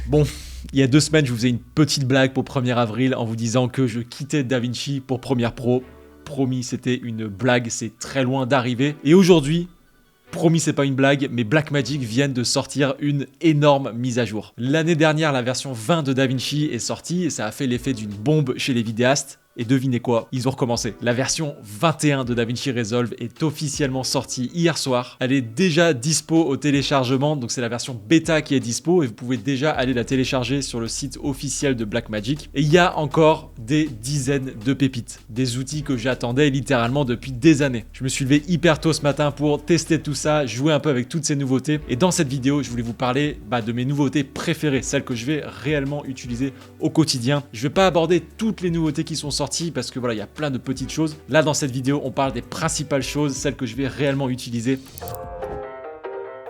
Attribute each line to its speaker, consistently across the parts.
Speaker 1: Bon, il y a 2 semaines, je vous faisais une petite blague pour 1er avril en vous disant que je quittais DaVinci pour Premiere Pro. Promis, c'était une blague, c'est très loin d'arriver. Et aujourd'hui, promis, c'est pas une blague, mais Blackmagic viennent de sortir une énorme mise à jour. L'année dernière, la version 20 de DaVinci est sortie et ça a fait l'effet d'une bombe chez les vidéastes. Et devinez quoi, ils ont recommencé. La version 21 de DaVinci Resolve est officiellement sortie hier soir. Elle est déjà dispo au téléchargement, donc c'est la version bêta qui est dispo et vous pouvez déjà aller la télécharger sur le site officiel de Blackmagic. Et il y a encore des dizaines de pépites, des outils que j'attendais littéralement depuis des années. Je me suis levé hyper tôt ce matin pour tester tout ça, jouer un peu avec toutes ces nouveautés. Et dans cette vidéo, je voulais vous parler de mes nouveautés préférées, celles que je vais réellement utiliser au quotidien. Je vais pas aborder toutes les nouveautés qui sont sorties parce que voilà, il y a plein de petites choses. Là, dans cette vidéo, on parle des principales choses, celles que je vais réellement utiliser.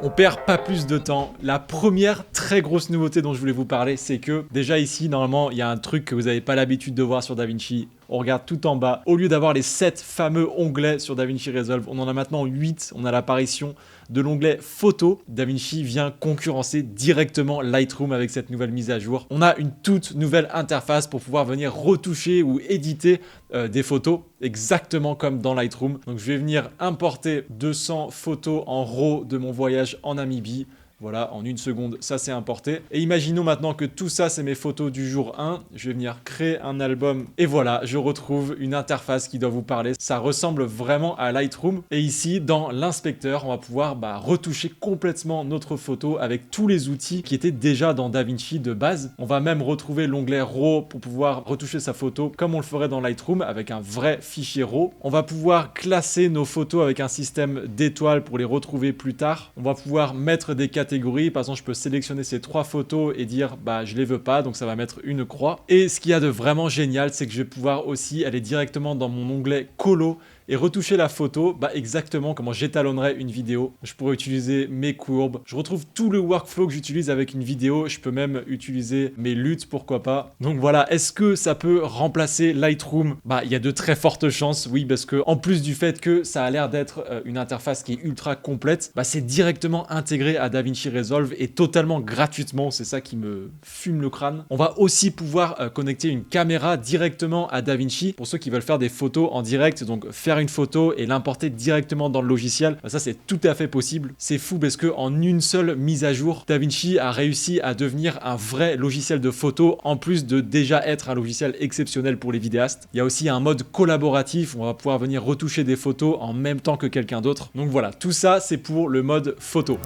Speaker 1: On perd pas plus de temps. La première très grosse nouveauté dont je voulais vous parler, c'est que déjà ici, normalement, il y a un truc que vous n'avez pas l'habitude de voir sur DaVinci. On regarde tout en bas. Au lieu d'avoir les 7 fameux onglets sur DaVinci Resolve, on en a maintenant 8. On a l'apparition de l'onglet photo. DaVinci vient concurrencer directement Lightroom avec cette nouvelle mise à jour. On a une toute nouvelle interface pour pouvoir venir retoucher ou éditer des photos, exactement comme dans Lightroom. Donc je vais venir importer 200 photos en RAW de mon voyage en Namibie. Voilà, en une seconde, ça c'est importé. Et imaginons maintenant que tout ça, c'est mes photos du jour 1. Je vais venir créer un album. Et voilà, je retrouve une interface qui doit vous parler. Ça ressemble vraiment à Lightroom. Et ici, dans l'inspecteur, on va pouvoir retoucher complètement notre photo avec tous les outils qui étaient déjà dans DaVinci de base. On va même retrouver l'onglet RAW pour pouvoir retoucher sa photo comme on le ferait dans Lightroom avec un vrai fichier RAW. On va pouvoir classer nos photos avec un système d'étoiles pour les retrouver plus tard. On va pouvoir mettre des catégories. Par exemple, je peux sélectionner ces 3 photos et dire je les veux pas, donc ça va mettre une croix. Et ce qu'il y a de vraiment génial, c'est que je vais pouvoir aussi aller directement dans mon onglet Colo et retoucher la photo exactement comment j'étalonnerais une vidéo. Je pourrais utiliser mes courbes. Je retrouve tout le workflow que j'utilise avec une vidéo. Je peux même utiliser mes luttes, pourquoi pas. Donc voilà, est-ce que ça peut remplacer Lightroom? Il y a de très fortes chances, oui, parce que en plus du fait que ça a l'air d'être une interface qui est ultra complète, c'est directement intégré à DaVinci Resolve et totalement gratuitement. C'est ça qui me fume le crâne. On va aussi pouvoir connecter une caméra directement à DaVinci pour ceux qui veulent faire des photos en direct, donc faire une photo et l'importer directement dans le logiciel. Ça, c'est tout à fait possible. C'est fou parce que en une seule mise à jour, DaVinci a réussi à devenir un vrai logiciel de photo en plus de déjà être un logiciel exceptionnel pour les vidéastes. Il y a aussi un mode collaboratif où on va pouvoir venir retoucher des photos en même temps que quelqu'un d'autre. Donc voilà, tout ça, c'est pour le mode photo.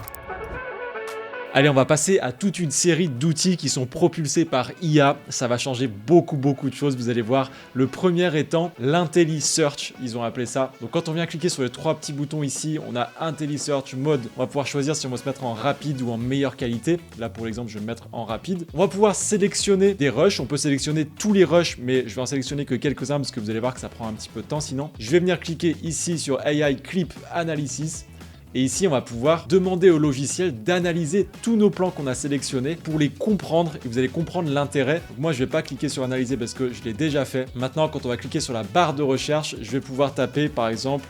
Speaker 1: Allez, on va passer à toute une série d'outils qui sont propulsés par IA. Ça va changer beaucoup de choses, vous allez voir. Le premier étant l'IntelliSearch, ils ont appelé ça. Donc quand on vient cliquer sur les 3 petits boutons ici, on a IntelliSearch Mode. On va pouvoir choisir si on veut se mettre en rapide ou en meilleure qualité. Là, pour l'exemple, je vais me mettre en rapide. On va pouvoir sélectionner des rushs. On peut sélectionner tous les rushs, mais je vais en sélectionner que quelques-uns parce que vous allez voir que ça prend un petit peu de temps sinon. Je vais venir cliquer ici sur AI Clip Analysis. Et ici, on va pouvoir demander au logiciel d'analyser tous nos plans qu'on a sélectionnés pour les comprendre et vous allez comprendre l'intérêt. Donc moi, je ne vais pas cliquer sur analyser parce que je l'ai déjà fait. Maintenant, quand on va cliquer sur la barre de recherche, je vais pouvoir taper par exemple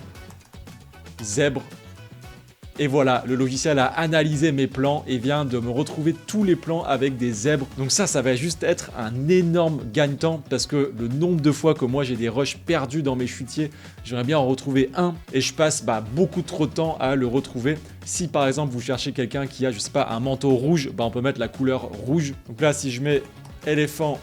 Speaker 1: zèbre. Et voilà, le logiciel a analysé mes plans et vient de me retrouver tous les plans avec des zèbres. Donc ça va juste être un énorme gagne-temps parce que le nombre de fois que moi j'ai des rushs perdus dans mes chutiers, j'aimerais bien en retrouver un et je passe beaucoup trop de temps à le retrouver. Si par exemple vous cherchez quelqu'un qui a, je sais pas, un manteau rouge, on peut mettre la couleur rouge. Donc là, si je mets éléphant,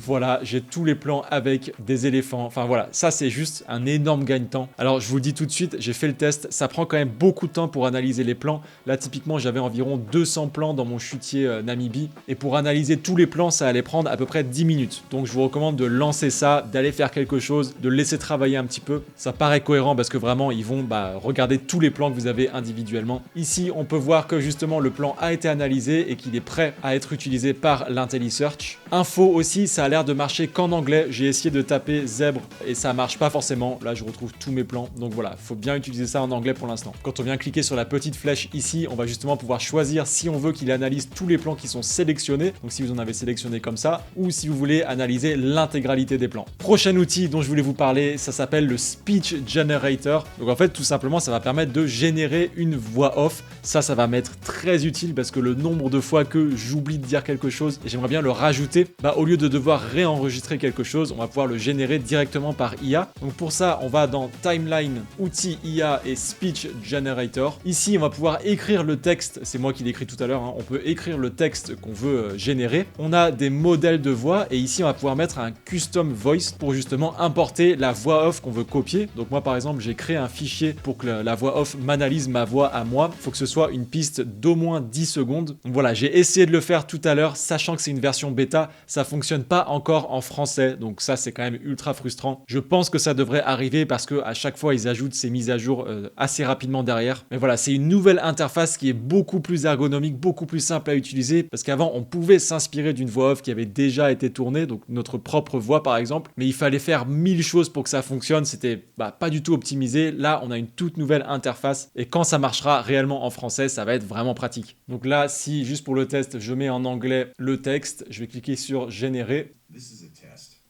Speaker 1: voilà, j'ai tous les plans avec des éléphants. Enfin voilà, ça c'est juste un énorme gagne-temps. Alors je vous le dis tout de suite, j'ai fait le test. Ça prend quand même beaucoup de temps pour analyser les plans. Là typiquement, j'avais environ 200 plans dans mon chutier Namibie. Et pour analyser tous les plans, ça allait prendre à peu près 10 minutes. Donc je vous recommande de lancer ça, d'aller faire quelque chose, de le laisser travailler un petit peu. Ça paraît cohérent parce que vraiment, ils vont regarder tous les plans que vous avez individuellement. Ici, on peut voir que justement le plan a été analysé et qu'il est prêt à être utilisé par l'IntelliSearch. Info aussi, ça a l'air de marcher qu'en anglais. J'ai essayé de taper zèbre et ça marche pas forcément. Là, je retrouve tous mes plans. Donc voilà, faut bien utiliser ça en anglais pour l'instant. Quand on vient cliquer sur la petite flèche ici, on va justement pouvoir choisir si on veut qu'il analyse tous les plans qui sont sélectionnés. Donc si vous en avez sélectionné comme ça, ou si vous voulez analyser l'intégralité des plans. Prochain outil dont je voulais vous parler, ça s'appelle le Speech Generator. Donc en fait, tout simplement, ça va permettre de générer une voix off. Ça va m'être très utile parce que le nombre de fois que j'oublie de dire quelque chose et j'aimerais bien le rajouter, au lieu de devoir réenregistrer quelque chose, on va pouvoir le générer directement par IA. Donc pour ça, on va dans Timeline, Outils IA et Speech Generator. Ici, on va pouvoir écrire le texte. C'est moi qui l'ai écrit tout à l'heure. On peut écrire le texte qu'on veut générer. On a des modèles de voix et ici, on va pouvoir mettre un custom voice pour justement importer la voix off qu'on veut copier. Donc moi, par exemple, j'ai créé un fichier pour que la voix off m'analyse ma voix à moi. Il faut que ce soit une piste d'au moins 10 secondes. Donc voilà, j'ai essayé de le faire tout à l'heure, sachant que c'est une version bêta, ça fonctionne pas encore en français. Donc ça, c'est quand même ultra frustrant. Je pense que ça devrait arriver parce que à chaque fois, ils ajoutent ces mises à jour assez rapidement derrière. Mais voilà, c'est une nouvelle interface qui est beaucoup plus ergonomique, beaucoup plus simple à utiliser parce qu'avant, on pouvait s'inspirer d'une voix off qui avait déjà été tournée, donc notre propre voix par exemple, mais il fallait faire 1000 choses pour que ça fonctionne. C'était pas du tout optimisé. Là, on a une toute nouvelle interface et quand ça marchera réellement en français, ça va être vraiment pratique. Donc là, si juste pour le test, je mets en anglais le texte, je vais cliquer sur générer.
Speaker 2: This is a test.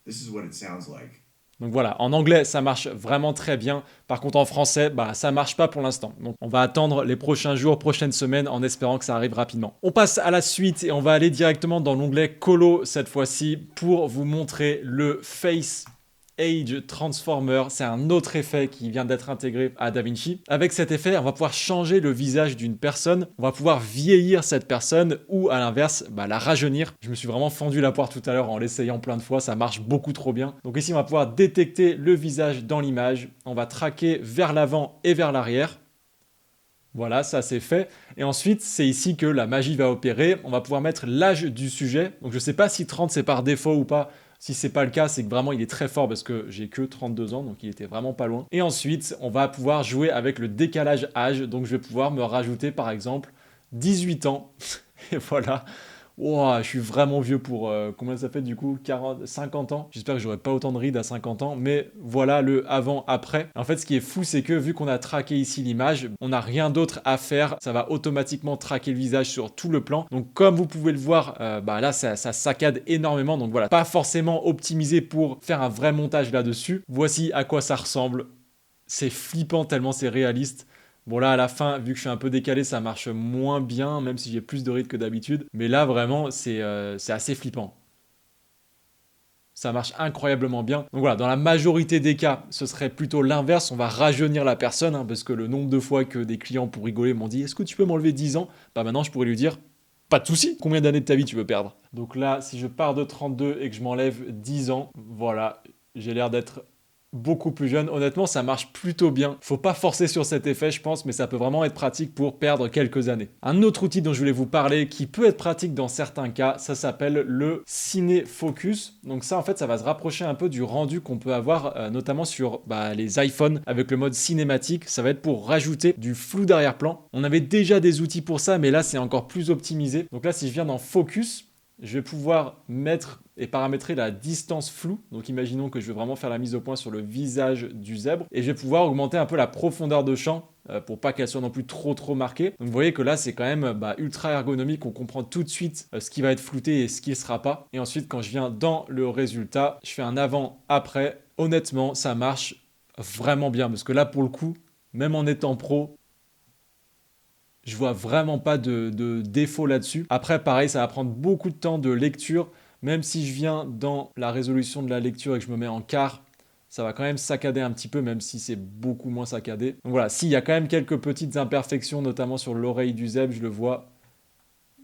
Speaker 2: This is what it sounds like.
Speaker 1: Donc voilà, en anglais, ça marche vraiment très bien. Par contre, en français, ça marche pas pour l'instant. Donc on va attendre les prochains jours, prochaines semaines, en espérant que ça arrive rapidement. On passe à la suite et on va aller directement dans l'onglet Colo cette fois-ci pour vous montrer le Face Age Transformer. C'est un autre effet qui vient d'être intégré à DaVinci. Avec cet effet, on va pouvoir changer le visage d'une personne. On va pouvoir vieillir cette personne ou à l'inverse, la rajeunir. Je me suis vraiment fendu la poire tout à l'heure en l'essayant plein de fois. Ça marche beaucoup trop bien. Donc ici, on va pouvoir détecter le visage dans l'image. On va traquer vers l'avant et vers l'arrière. Voilà, ça c'est fait. Et ensuite, c'est ici que la magie va opérer. On va pouvoir mettre l'âge du sujet. Donc je ne sais pas si 30 c'est par défaut ou pas. Si c'est pas le cas, c'est que vraiment il est très fort parce que j'ai que 32 ans, donc il était vraiment pas loin. Et ensuite, on va pouvoir jouer avec le décalage âge. Donc je vais pouvoir me rajouter par exemple 18 ans. Et voilà. Wow, je suis vraiment vieux pour combien ça fait du coup 50 ans. J'espère que j'aurai pas autant de rides à 50 ans, mais voilà le avant-après. En fait, ce qui est fou, c'est que vu qu'on a traqué ici l'image, on n'a rien d'autre à faire. Ça va automatiquement traquer le visage sur tout le plan. Donc comme vous pouvez le voir, là ça saccade énormément. Donc voilà, pas forcément optimisé pour faire un vrai montage là-dessus. Voici à quoi ça ressemble. C'est flippant tellement c'est réaliste. Bon là à la fin, vu que je suis un peu décalé, ça marche moins bien, même si j'ai plus de rythme que d'habitude. Mais là vraiment, c'est assez flippant. Ça marche incroyablement bien. Donc voilà, dans la majorité des cas, ce serait plutôt l'inverse. On va rajeunir la personne, parce que le nombre de fois que des clients pour rigoler m'ont dit « Est-ce que tu peux m'enlever 10 ans ?» Maintenant, je pourrais lui dire « Pas de souci, combien d'années de ta vie tu veux perdre ?» Donc là, si je pars de 32 et que je m'enlève 10 ans, voilà, j'ai l'air d'être beaucoup plus jeune. Honnêtement, ça marche plutôt bien. Faut pas forcer sur cet effet, je pense, mais ça peut vraiment être pratique pour perdre quelques années. Un autre outil dont je voulais vous parler, qui peut être pratique dans certains cas, ça s'appelle le Ciné Focus. Donc ça, en fait, ça va se rapprocher un peu du rendu qu'on peut avoir, notamment sur les iPhones avec le mode cinématique. Ça va être pour rajouter du flou d'arrière-plan. On avait déjà des outils pour ça, mais là, c'est encore plus optimisé. Donc là, si je viens dans Focus, je vais pouvoir mettre et paramétrer la distance floue. Donc imaginons que je vais vraiment faire la mise au point sur le visage du zèbre. Et je vais pouvoir augmenter un peu la profondeur de champ pour pas qu'elle soit non plus trop marquée. Donc vous voyez que là c'est quand même ultra ergonomique. On comprend tout de suite ce qui va être flouté et ce qui ne sera pas. Et ensuite quand je viens dans le résultat, je fais un avant-après. Honnêtement, ça marche vraiment bien. Parce que là pour le coup, même en étant pro, je vois vraiment pas de défaut là-dessus. Après, pareil, ça va prendre beaucoup de temps de lecture. Même si je viens dans la résolution de la lecture et que je me mets en quart, ça va quand même saccader un petit peu, même si c'est beaucoup moins saccadé. Donc voilà, s'il y a quand même quelques petites imperfections, notamment sur l'oreille du zèbre, je le vois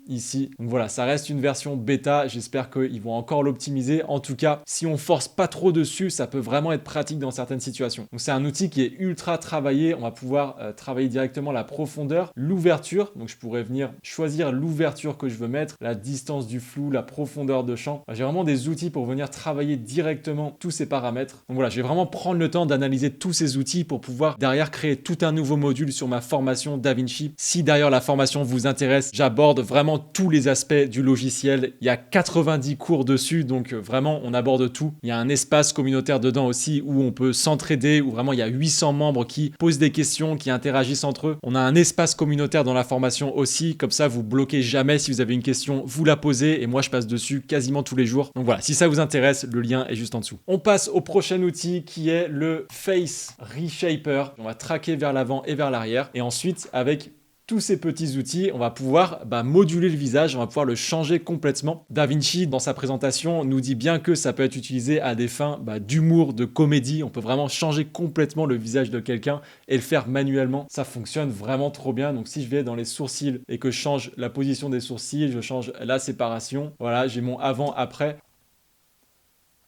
Speaker 1: ici. Donc voilà, ça reste une version bêta, j'espère qu'ils vont encore l'optimiser. En tout cas, si on force pas trop dessus, ça peut vraiment être pratique dans certaines situations. Donc c'est un outil qui est ultra travaillé, on va pouvoir travailler directement la profondeur, l'ouverture, donc je pourrais venir choisir l'ouverture que je veux mettre, la distance du flou, la profondeur de champ. J'ai vraiment des outils pour venir travailler directement tous ces paramètres. Donc voilà, je vais vraiment prendre le temps d'analyser tous ces outils pour pouvoir derrière créer tout un nouveau module sur ma formation DaVinci. Si d'ailleurs la formation vous intéresse, j'aborde vraiment tous les aspects du logiciel. Il y a 90 cours dessus, donc vraiment on aborde tout. Il y a un espace communautaire dedans aussi où on peut s'entraider, où vraiment il y a 800 membres qui posent des questions, qui interagissent entre eux. On a un espace communautaire dans la formation aussi, comme ça vous bloquez jamais. Si vous avez une question, vous la posez et moi je passe dessus quasiment tous les jours. Donc voilà, si ça vous intéresse, le lien est juste en dessous. On passe au prochain outil qui est le Face Reshaper. On va traquer vers l'avant et vers l'arrière et ensuite avec tous ces petits outils, on va pouvoir moduler le visage, on va pouvoir le changer complètement. DaVinci, dans sa présentation, nous dit bien que ça peut être utilisé à des fins d'humour, de comédie. On peut vraiment changer complètement le visage de quelqu'un et le faire manuellement. Ça fonctionne vraiment trop bien. Donc si je vais dans les sourcils et que je change la position des sourcils, je change la séparation. Voilà, j'ai mon avant-après.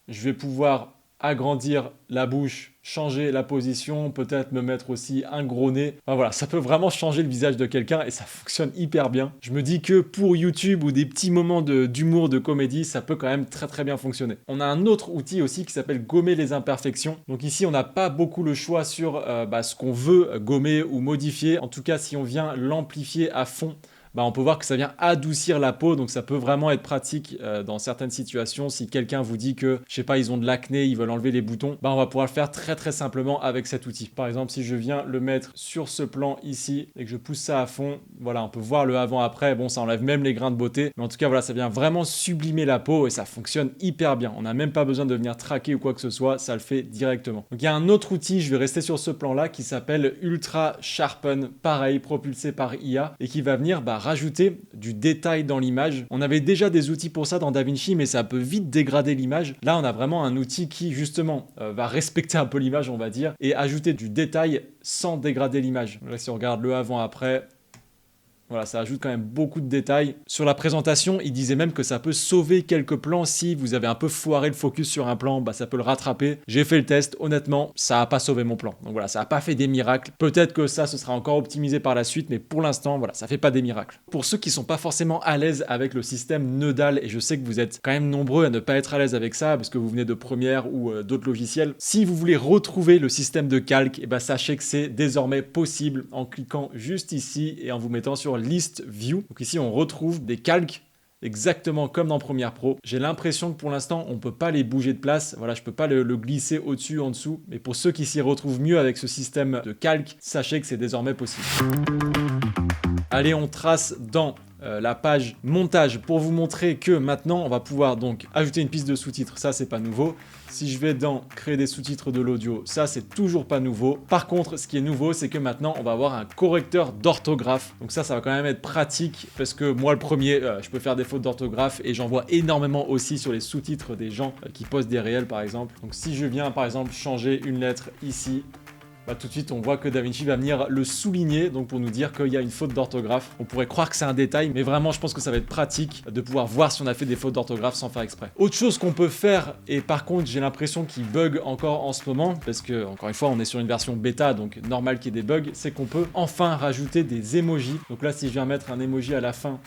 Speaker 1: Je vais pouvoir agrandir la bouche, changer la position, peut-être me mettre aussi un gros nez. Enfin, voilà, ça peut vraiment changer le visage de quelqu'un et ça fonctionne hyper bien. Je me dis que pour YouTube ou des petits moments d'humour, de comédie, ça peut quand même très très bien fonctionner. On a un autre outil aussi qui s'appelle gommer les imperfections. Donc ici, on n'a pas beaucoup le choix sur ce qu'on veut gommer ou modifier. En tout cas, si on vient l'amplifier à fond, on peut voir que ça vient adoucir la peau, donc ça peut vraiment être pratique dans certaines situations. Si quelqu'un vous dit que, je sais pas, ils ont de l'acné, ils veulent enlever les boutons, on va pouvoir le faire très très simplement avec cet outil. Par exemple, si je viens le mettre sur ce plan ici et que je pousse ça à fond, voilà, on peut voir le avant-après. Bon, ça enlève même les grains de beauté, mais en tout cas, voilà, ça vient vraiment sublimer la peau et ça fonctionne hyper bien. On n'a même pas besoin de venir traquer ou quoi que ce soit, ça le fait directement. Donc il y a un autre outil, je vais rester sur ce plan-là, qui s'appelle Ultra Sharpen, pareil, propulsé par IA et qui va venir rajouter du détail dans l'image. On avait déjà des outils pour ça dans DaVinci, mais ça peut vite dégrader l'image. Là, on a vraiment un outil qui, justement, va respecter un peu l'image, on va dire, et ajouter du détail sans dégrader l'image. Là, si on regarde le avant-après, voilà, ça ajoute quand même beaucoup de détails. Sur la présentation, il disait même que ça peut sauver quelques plans si vous avez un peu foiré le focus sur un plan, ça peut le rattraper. J'ai fait le test, honnêtement, ça n'a pas sauvé mon plan. Donc voilà, ça n'a pas fait des miracles. Peut-être que ça, ce sera encore optimisé par la suite, mais pour l'instant, voilà, ça fait pas des miracles. Pour ceux qui sont pas forcément à l'aise avec le système Nodal, et je sais que vous êtes quand même nombreux à ne pas être à l'aise avec ça, parce que vous venez de Premiere ou d'autres logiciels, si vous voulez retrouver le système de calque, sachez que c'est désormais possible en cliquant juste ici et en vous mettant sur List View. Donc ici, on retrouve des calques exactement comme dans Premiere Pro. J'ai l'impression que pour l'instant, on ne peut pas les bouger de place. Voilà, je ne peux pas le glisser au-dessus, en dessous. Mais pour ceux qui s'y retrouvent mieux avec ce système de calque, sachez que c'est désormais possible. Allez, on trace dans la page montage pour vous montrer que maintenant, on va pouvoir donc ajouter une piste de sous-titres. Ça, c'est pas nouveau. Si je vais dans créer des sous-titres de l'audio, ça c'est toujours pas nouveau. Par contre, ce qui est nouveau, c'est que maintenant on va avoir un correcteur d'orthographe. Donc ça va quand même être pratique parce que moi le premier, je peux faire des fautes d'orthographe et j'en vois énormément aussi sur les sous-titres des gens qui postent des réels par exemple. Donc si je viens par exemple changer une lettre ici, tout de suite on voit que DaVinci va venir le souligner, donc pour nous dire qu'il y a une faute d'orthographe. On pourrait croire que c'est un détail, mais vraiment je pense que ça va être pratique de pouvoir voir si on a fait des fautes d'orthographe sans faire exprès. Autre chose qu'on peut faire, et par contre j'ai l'impression qu'il bug encore en ce moment, parce que encore une fois on est sur une version bêta, donc normal qu'il y ait des bugs, c'est qu'on peut enfin rajouter des emojis. Donc là si je viens mettre un emoji à la fin,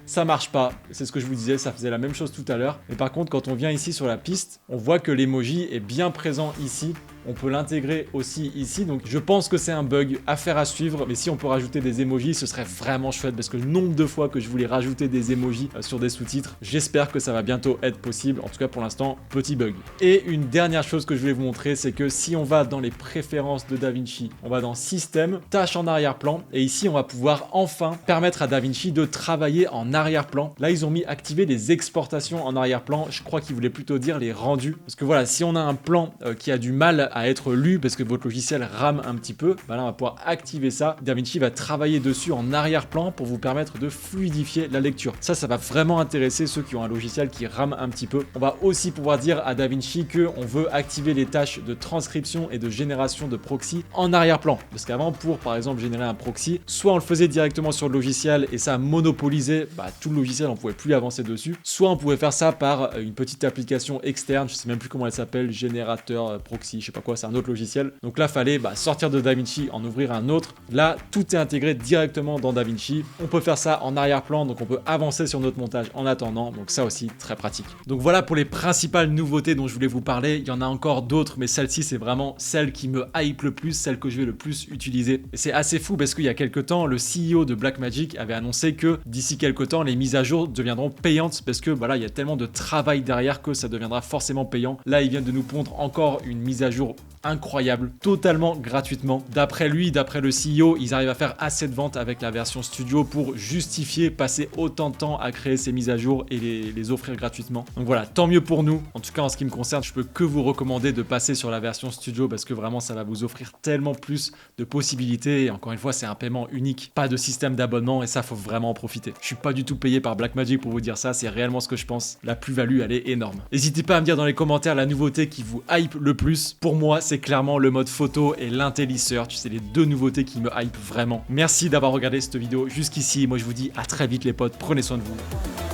Speaker 1: ça marche pas, c'est ce que je vous disais, ça faisait la même chose tout à l'heure. Mais par contre, quand on vient ici sur la piste, on voit que l'emoji est bien présent ici. On peut l'intégrer aussi ici, donc je pense que c'est un bug, affaire à suivre. Mais si on peut rajouter des emojis, ce serait vraiment chouette parce que le nombre de fois que je voulais rajouter des emojis sur des sous-titres, j'espère que ça va bientôt être possible. En tout cas, pour l'instant, petit bug. Et une dernière chose que je voulais vous montrer, c'est que si on va dans les préférences de DaVinci, on va dans Système, Tâches en arrière-plan, et ici, on va pouvoir enfin permettre à DaVinci de travailler en arrière-plan. Là, ils ont mis activer les exportations en arrière-plan. Je crois qu'ils voulaient plutôt dire les rendus. Parce que voilà, si on a un plan qui a du mal à être lu parce que votre logiciel rame un petit peu, là, on va pouvoir activer ça. DaVinci va travailler dessus en arrière-plan pour vous permettre de fluidifier la lecture. Ça va vraiment intéresser ceux qui ont un logiciel qui rame un petit peu. On va aussi pouvoir dire à DaVinci qu'on veut activer les tâches de transcription et de génération de proxy en arrière-plan. Parce qu'avant, pour par exemple générer un proxy, soit on le faisait directement sur le logiciel et ça monopolisait tout le logiciel, on pouvait plus avancer dessus, soit on pouvait faire ça par une petite application externe, je sais même plus comment elle s'appelle, générateur proxy, je sais pas enfin quoi, c'est un autre logiciel. Donc là, fallait sortir de DaVinci, en ouvrir un autre. Là, tout est intégré directement dans DaVinci. On peut faire ça en arrière-plan, donc on peut avancer sur notre montage en attendant. Donc ça aussi, très pratique. Donc voilà pour les principales nouveautés dont je voulais vous parler. Il y en a encore d'autres, mais celle-ci, c'est vraiment celle qui me hype le plus, celle que je vais le plus utiliser. Et c'est assez fou parce qu'il y a quelques temps, le CEO de Blackmagic avait annoncé que d'ici quelques temps, les mises à jour deviendront payantes parce que voilà, il y a tellement de travail derrière que ça deviendra forcément payant. Là, ils viennent de nous pondre encore une mise à jour incroyable, totalement gratuitement. D'après lui, d'après le CEO, ils arrivent à faire assez de ventes avec la version studio pour justifier passer autant de temps à créer ces mises à jour et les offrir gratuitement. Donc voilà, tant mieux pour nous. En tout cas, en ce qui me concerne, je peux que vous recommander de passer sur la version studio parce que vraiment, ça va vous offrir tellement plus de possibilités. Et encore une fois, c'est un paiement unique, pas de système d'abonnement et ça, faut vraiment en profiter. Je suis pas du tout payé par Blackmagic pour vous dire ça, c'est réellement ce que je pense. La plus-value, elle est énorme. N'hésitez pas à me dire dans les commentaires la nouveauté qui vous hype le plus. Pour moi, c'est clairement le mode photo et l'IntelliSearch. C'est les deux nouveautés qui me hype vraiment. Merci d'avoir regardé cette vidéo jusqu'ici. Moi, je vous dis à très vite les potes. Prenez soin de vous.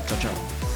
Speaker 1: Ciao, ciao.